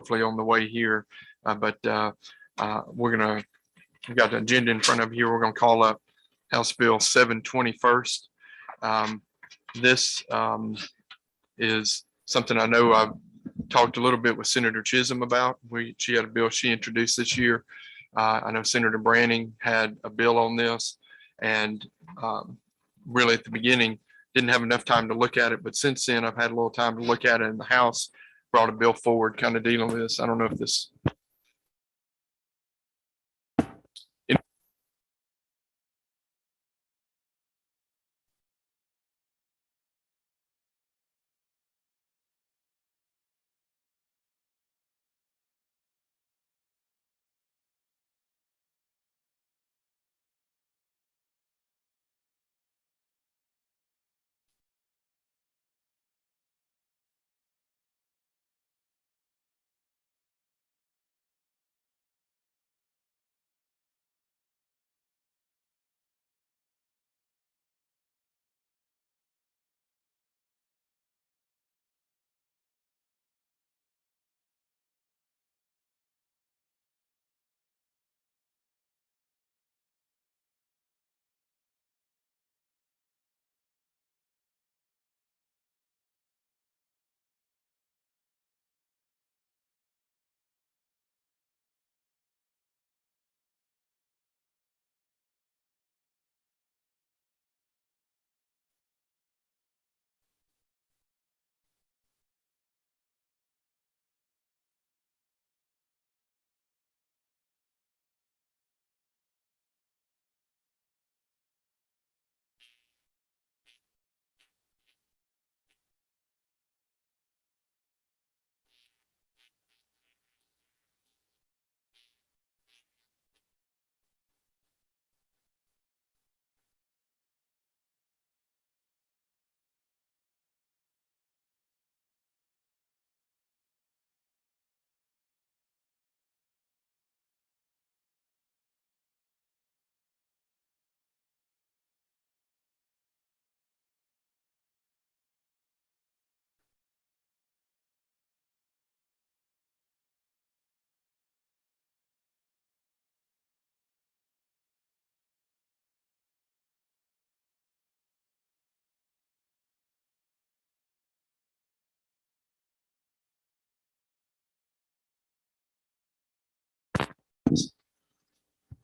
hopefully on the way here. We've got the agenda in front of you. We're gonna call up House Bill 720 first. This is something I know I've talked a little bit with Senator Chisholm about. She had a bill she introduced this year. I know Senator Branning had a bill on this, and really at the beginning didn't have enough time to look at it, but since then I've had a little time to look at it in the House, brought a bill forward kind of dealing with this. I don't know if this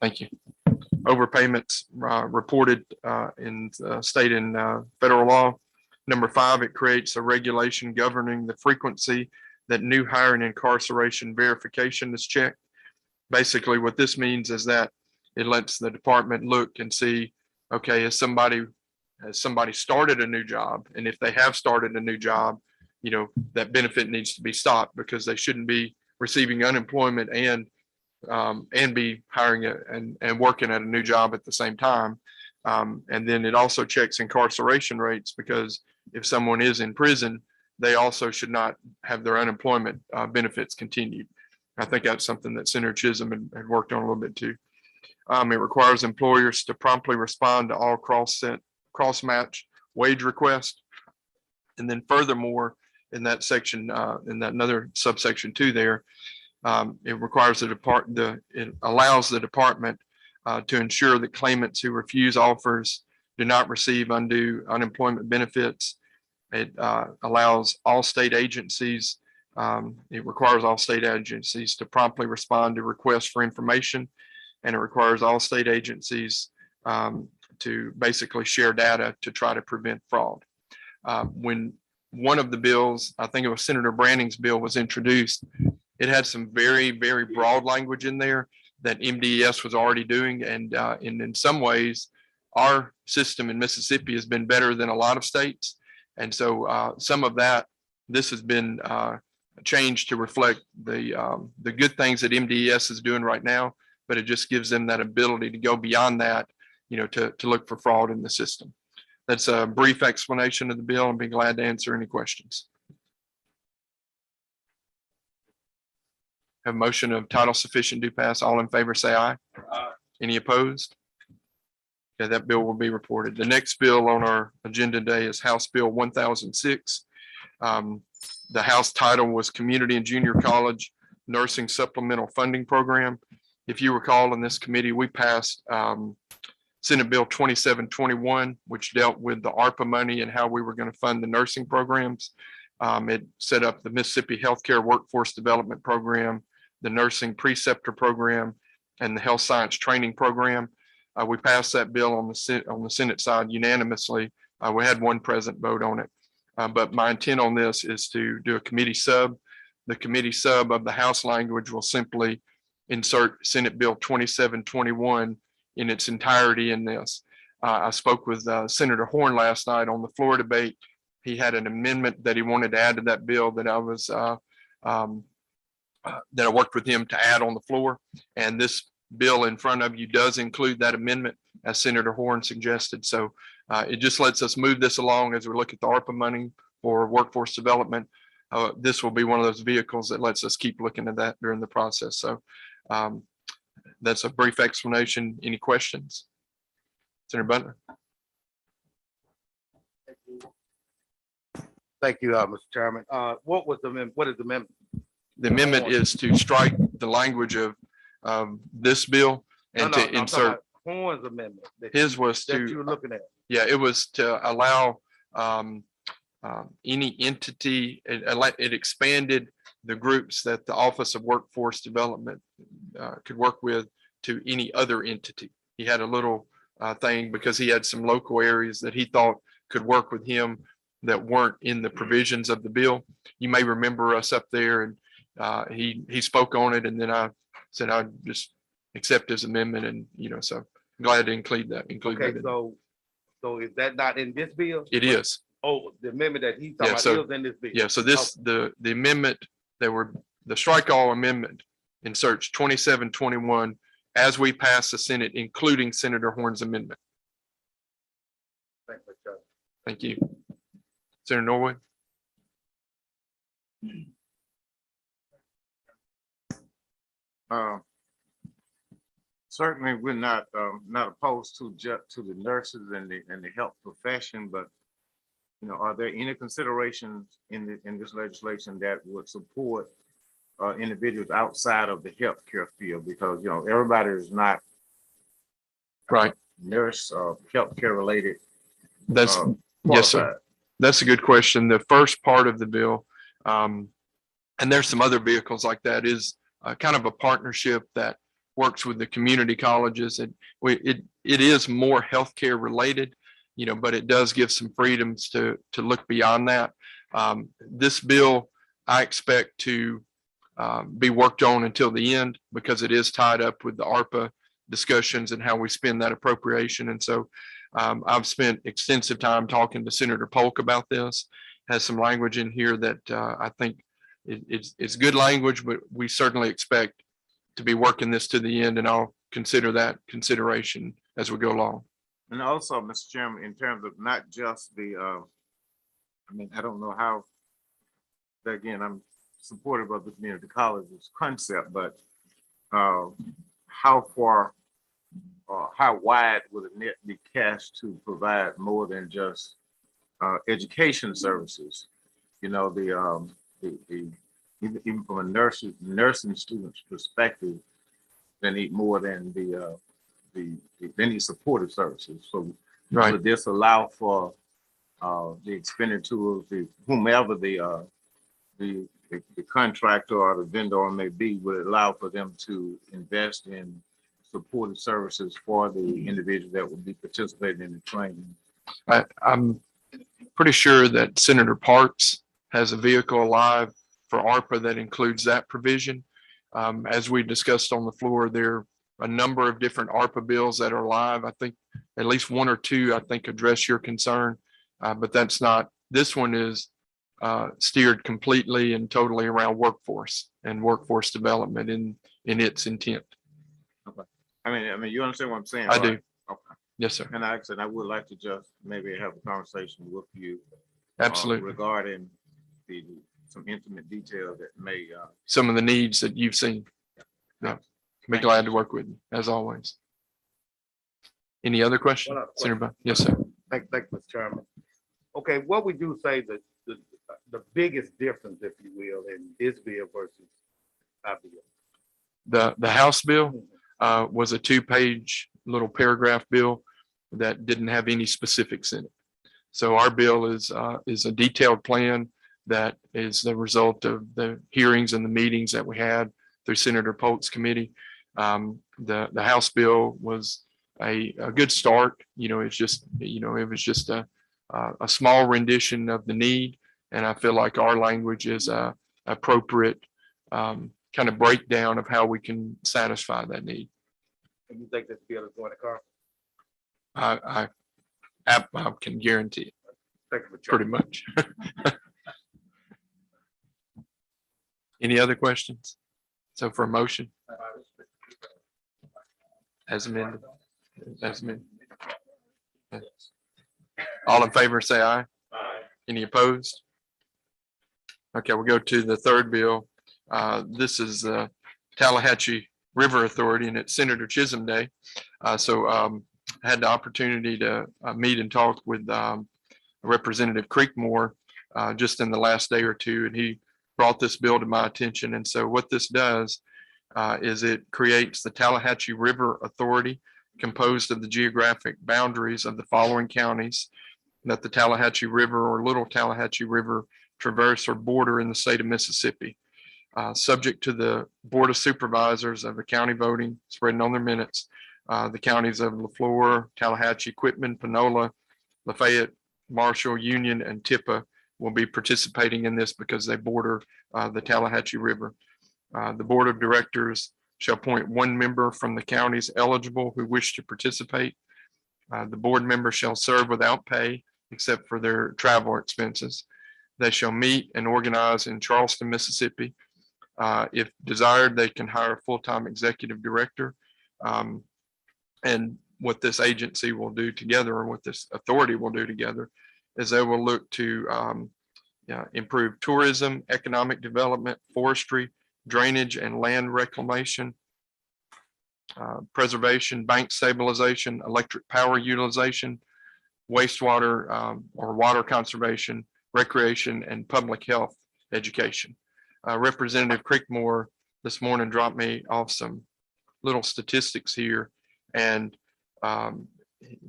Thank you. Overpayments reported in state and federal law. Number 5, it creates a regulation governing the frequency that new hire and incarceration verification is checked. Basically, what this means is that it lets the department look and see, okay, has somebody started a new job? And if they have started a new job, that benefit needs to be stopped, because they shouldn't be receiving unemployment and be hiring and working at a new job at the same time. And then it also checks incarceration rates, because if someone is in prison, they also should not have their unemployment benefits continued. I think that's something that Senator Chisholm had worked on a little bit too. It requires employers to promptly respond to all cross-match wage requests. And then furthermore, in that section, in that another subsection 2 there, it requires it allows the department to ensure that claimants who refuse offers do not receive undue unemployment benefits. It allows all state agencies, it requires all state agencies to promptly respond to requests for information, and it requires all state agencies to basically share data to try to prevent fraud. When one of the bills, I think it was Senator Branning's bill, was introduced, it had some very, very broad language in there that MDES was already doing. And in some ways, our system in Mississippi has been better than a lot of states. And so some of that, this has been changed to reflect the good things that MDES is doing right now, but it just gives them that ability to go beyond that, to look for fraud in the system. That's a brief explanation of the bill, and be glad to answer any questions. Have a motion of title sufficient to pass. All in favor say aye. Aye. Any opposed? Okay, that bill will be reported. The next bill on our agenda today is House Bill 1006. The House title was Community and Junior College nursing supplemental funding program. If you recall, in this committee, we passed Senate Bill 2721, which dealt with the ARPA money and how we were going to fund the nursing programs. It set up the Mississippi Healthcare Workforce Development Program, the Nursing Preceptor Program, and the Health Science Training Program. We passed that bill on the Senate side unanimously. We had one present vote on it. But my intent on this is to do a committee sub. The committee sub of the House language will simply insert Senate Bill 2721 in its entirety in this. I spoke with Senator Horn last night on the floor debate. He had an amendment that he wanted to add to that bill that I was that I worked with him to add on the floor. And this bill in front of you does include that amendment, as Senator Horn suggested. So it just lets us move this along as we look at the ARPA money for workforce development. This will be one of those vehicles that lets us keep looking at that during the process. So that's a brief explanation. Any questions? Senator Butler. Thank you, Mr. Chairman. What is the amendment? The amendment is to strike the language of this bill and to insert Horn's amendment. His was that to, you were looking at. yeah, it was to allow any entity, it expanded the groups that the Office of Workforce Development could work with to any other entity. He had a little thing because he had some local areas that he thought could work with him that weren't in the provisions of the bill. You may remember us up there, and he spoke on it, and then I said I'd just accept his amendment, and so I'm glad to include that. Okay, so is that not in this bill? It is. Oh, the amendment that he's talking about is in this bill. Yeah, so this the amendment the strike all amendment inserts 2721 as we pass the Senate, including Senator Horn's amendment. Thank you. Senator Norwood. Certainly, we're not opposed to the nurses and the health profession, but are there any considerations in this legislation that would support individuals outside of the healthcare field? Because everybody is not right nurse or healthcare related. That's yes, sir. That's a good question. The first part of the bill, and there's some other vehicles like that, is kind of a partnership that works with the community colleges. And it is more healthcare related, but it does give some freedoms to look beyond that. This bill, I expect to be worked on until the end because it is tied up with the ARPA discussions and how we spend that appropriation. And so I've spent extensive time talking to Senator Polk about this. Has some language in here that I think it's good language, but we certainly expect to be working this to the end, and I'll consider that consideration as we go along. And also, Mr. Chairman, in terms of not just the, I don't know how, again, I'm supportive of the community colleges concept, but how far or how wide would a net be cast to provide more than just education services? Even from a nursing student's perspective, they need more than they need supportive services. So Right. would this allow for the expenditure of whomever the contractor or the vendor may be, would allow for them to invest in supportive services for the individual that would be participating in the training? I'm pretty sure that Senator Parks has a vehicle alive for ARPA that includes that provision. As we discussed on the floor, there are a number of different ARPA bills that are live. I think at least one or two, I think, address your concern, but that's not, this one is steered completely and totally around workforce and workforce development in its intent. Okay. I mean, you understand what I'm saying? I right? do. Okay. Yes, sir. And like I said, I would like to just maybe have a conversation with you Absolutely. regarding some intimate detail that may Some of the needs that you've seen. Yeah. Be glad to work with you as always. Any other questions? Senator Bud? Yes, sir. Thank you, Mr. Chairman. Okay, what would you say that the biggest difference, if you will, in this bill versus our bill? The House bill was a 2-page little paragraph bill that didn't have any specifics in it. So our bill is a detailed plan that is the result of the hearings and the meetings that we had through Senator Polk's committee. The House bill was a good start. You know, it's just, you know, it was just a small rendition of the need. And I feel like our language is a appropriate kind of breakdown of how we can satisfy that need. And you think this bill is going to come? I can guarantee it, Thank you, Mr. pretty Chairman. much. Any other questions? So for a motion? As amended. As amended. All in favor, say aye. Any opposed? Okay, we'll go to the third bill. This is the Tallahatchie River Authority, and it's Senator Chisholm Day. So I had the opportunity to meet and talk with Representative Creekmore just in the last day or two, and he brought this bill to my attention. And so what this does is it creates the Tallahatchie River Authority, composed of the geographic boundaries of the following counties that the Tallahatchie River or Little Tallahatchie River traverse or border in the state of Mississippi. Subject to the Board of Supervisors of the county voting, spreading on their minutes, the counties of LaFleur, Tallahatchie, Quitman, Panola, Lafayette, Marshall, Union, and Tippah will be participating in this because they border the Tallahatchie River. The Board of Directors shall appoint one member from the counties eligible who wish to participate. The board member shall serve without pay except for their travel expenses. They shall meet and organize in Charleston, Mississippi. If desired, they can hire a full-time executive director. And what this agency will do together, or what this authority will do together, is they will look to improve tourism, economic development, forestry, drainage and land reclamation, preservation, bank stabilization, electric power utilization, wastewater or water conservation, recreation, and public health education. Representative Creekmore this morning dropped me off some little statistics here, and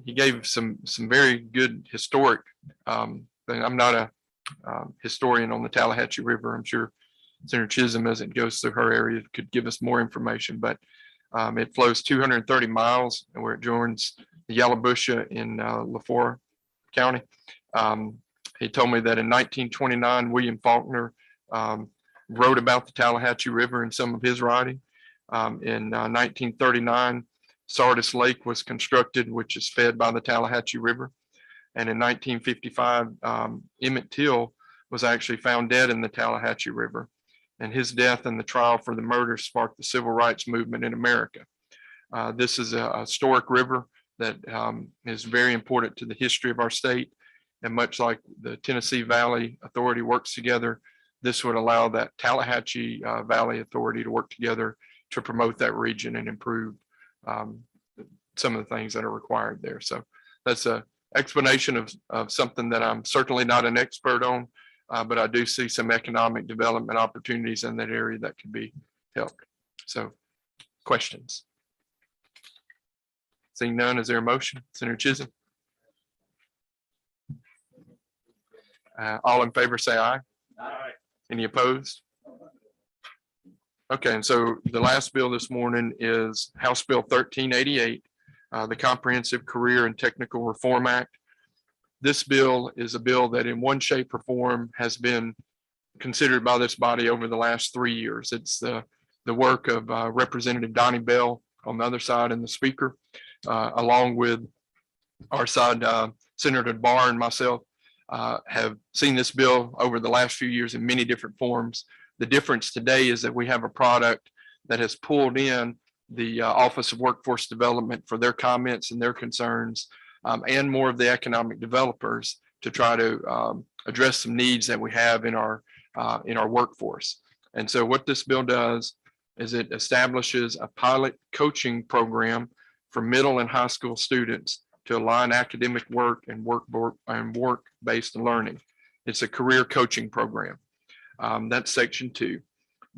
he gave some very good historic. I'm not a historian on the Tallahatchie River. I'm sure Senator Chisholm, as it goes through her area, could give us more information, but it flows 230 miles where it joins the Yallabusha in LaFleur County. He told me that in 1929, William Faulkner wrote about the Tallahatchie River in some of his writing. In 1939, Sardis Lake was constructed, which is fed by the Tallahatchie River. And in 1955, Emmett Till was actually found dead in the Tallahatchie River. And his death and the trial for the murder sparked the civil rights movement in America. This is a historic river that is very important to the history of our state. And much like the Tennessee Valley Authority works together, this would allow that Tallahatchie Valley Authority to work together to promote that region and improve some of the things that are required there. So that's an explanation of something that I'm certainly not an expert on, but I do see some economic development opportunities in that area that could be helped. So questions? Seeing none, is there a motion? Senator Chisholm? All in favor, say aye. Aye. Any opposed? Okay, and so the last bill this morning is House Bill 1388, the Comprehensive Career and Technical Reform Act. This bill is a bill that in one shape or form has been considered by this body over the last 3 years. It's the work of Representative Donnie Bell on the other side and the speaker, along with our side, Senator Barr and myself, have seen this bill over the last few years in many different forms. The difference today is that we have a product that has pulled in the Office of Workforce Development for their comments and their concerns, and more of the economic developers to try to address some needs that we have in our workforce. And so what this bill does is it establishes a pilot coaching program for middle and high school students to align academic work and work-based learning. It's a career coaching program. That's section 2.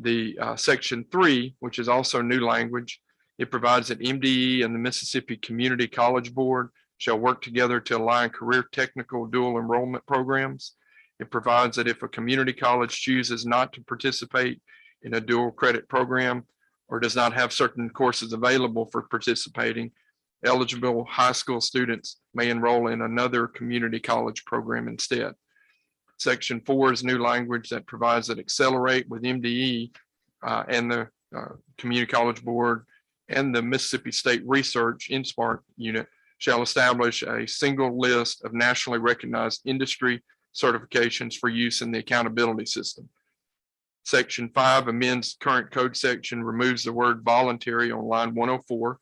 The section 3, which is also new language, it provides that MDE and the Mississippi Community College Board shall work together to align career technical dual enrollment programs. It provides that if a community college chooses not to participate in a dual credit program or does not have certain courses available for participating, eligible high school students may enroll in another community college program instead. Section 4 is new language that provides that Accelerate with MDE and the Community College Board and the Mississippi State Research InSpark unit shall establish a single list of nationally recognized industry certifications for use in the accountability system. Section 5 amends current code section, removes the word voluntary on line 104,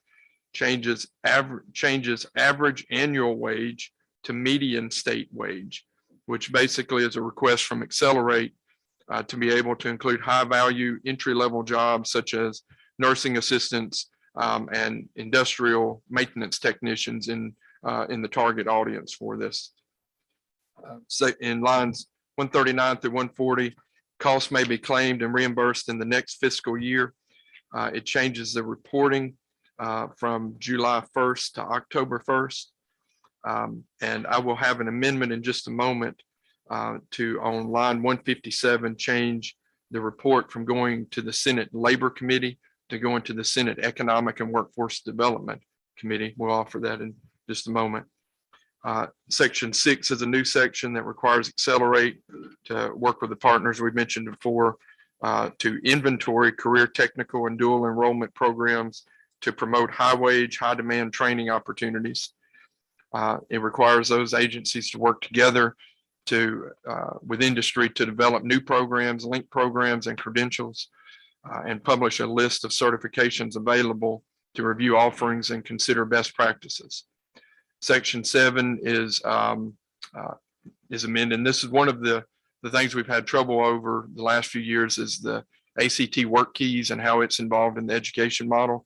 changes average annual wage to median state wage, which basically is a request from Accelerate to be able to include high value entry-level jobs such as nursing assistants and industrial maintenance technicians in the target audience for this. So in lines 139 through 140, costs may be claimed and reimbursed in the next fiscal year. It changes the reporting from July 1st to October 1st. And I will have an amendment in just a moment to on line 157, change the report from going to the Senate Labor Committee to going to the Senate Economic and Workforce Development Committee. We'll offer that in just a moment. Section 6 is a new section that requires Accelerate to work with the partners we mentioned before to inventory career technical and dual enrollment programs to promote high wage, high demand training opportunities. It requires those agencies to work together to with industry to develop new programs, link programs and credentials, and publish a list of certifications available to review offerings and consider best practices. Section 7 is amended. And this is one of the things we've had trouble over the last few years is the ACT work keys and how it's involved in the education model.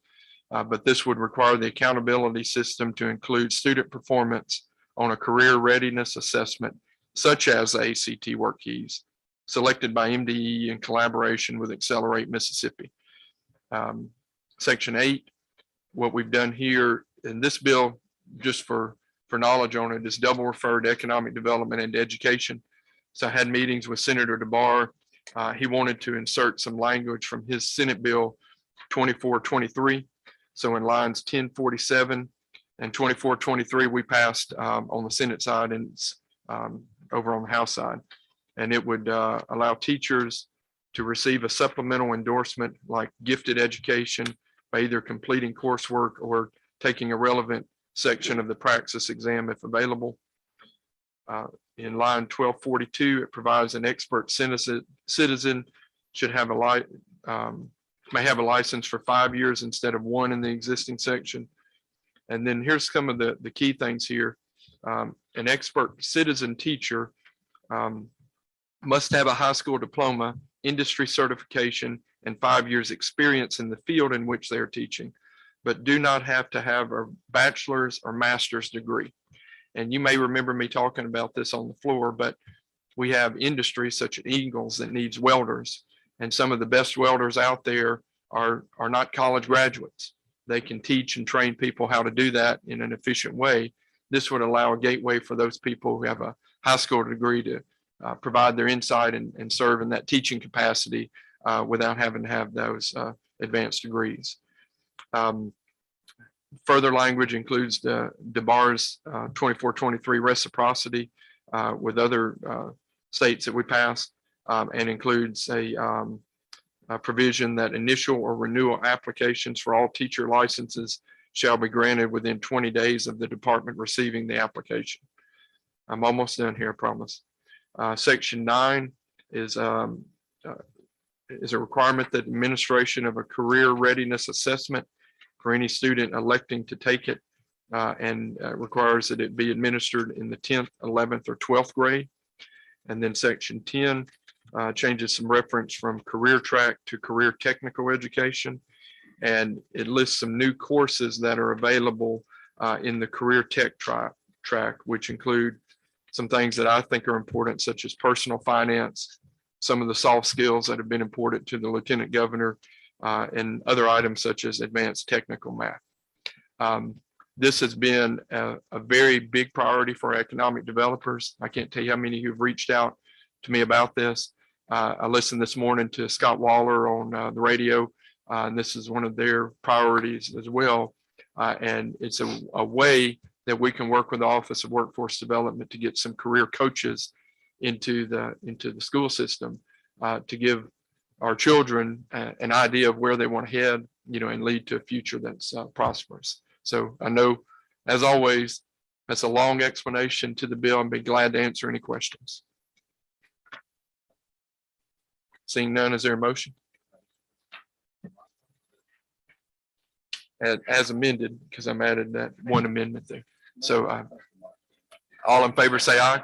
But this would require the accountability system to include student performance on a career readiness assessment, such as the ACT work keys, selected by MDE in collaboration with Accelerate Mississippi. Section 8, what we've done here in this bill, just for knowledge on it, is double referred to economic development and education. So I had meetings with Senator DeBar. He wanted to insert some language from his Senate Bill 2423. So in lines 1047 and 2423, we passed on the Senate side and over on the House side. And it would allow teachers to receive a supplemental endorsement like gifted education by either completing coursework or taking a relevant section of the praxis exam if available. In line 1242, it provides an expert citizen should have may have a license for 5 years instead of 1 in the existing section. And then here's some of the key things here. An expert citizen teacher must have a high school diploma, industry certification, and 5 years experience in the field in which they are teaching, but do not have to have a bachelor's or master's degree. And you may remember me talking about this on the floor, but we have industries such as Ingalls that needs welders. And some of the best welders out there are not college graduates. They can teach and train people how to do that in an efficient way. This would allow a gateway for those people who have a high school degree to provide their insight and serve in that teaching capacity without having to have those advanced degrees. Further language includes the DeBar's 2423 reciprocity with other states that we passed, and includes a provision that initial or renewal applications for all teacher licenses shall be granted within 20 days of the department receiving the application. I'm almost done here, I promise. Section 9 is a requirement that administration of a career readiness assessment for any student electing to take it, and requires that it be administered in the 10th, 11th, or 12th grade. And then section 10 changes some reference from career track to career technical education. And it lists some new courses that are available in the career tech track, which include some things that I think are important, such as personal finance, some of the soft skills that have been important to the lieutenant governor, and other items such as advanced technical math. This has been a very big priority for economic developers. I can't tell you how many who've reached out to me about this. I listened this morning to Scott Waller on the radio, and this is one of their priorities as well. And it's a way that we can work with the Office of Workforce Development to get some career coaches into the school system, to give our children an idea of where they want to head, and lead to a future that's prosperous. So I know, as always, that's a long explanation to the bill, and be glad to answer any questions. Seeing none, is there a motion? As amended, because I'm added that one amendment there. So all in favor say aye.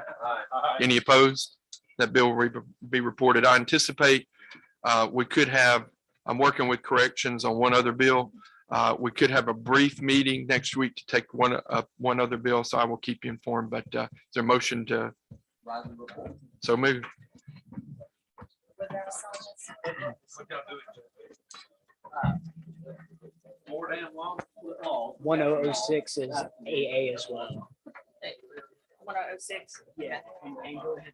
Any opposed? That bill will be reported. I anticipate we could have, I'm working with corrections on one other bill. We could have a brief meeting next week to take one other bill, so I will keep you informed. But is there a motion to so move? More damn long. 1006 is AA as well. 1006. Yeah. And go ahead.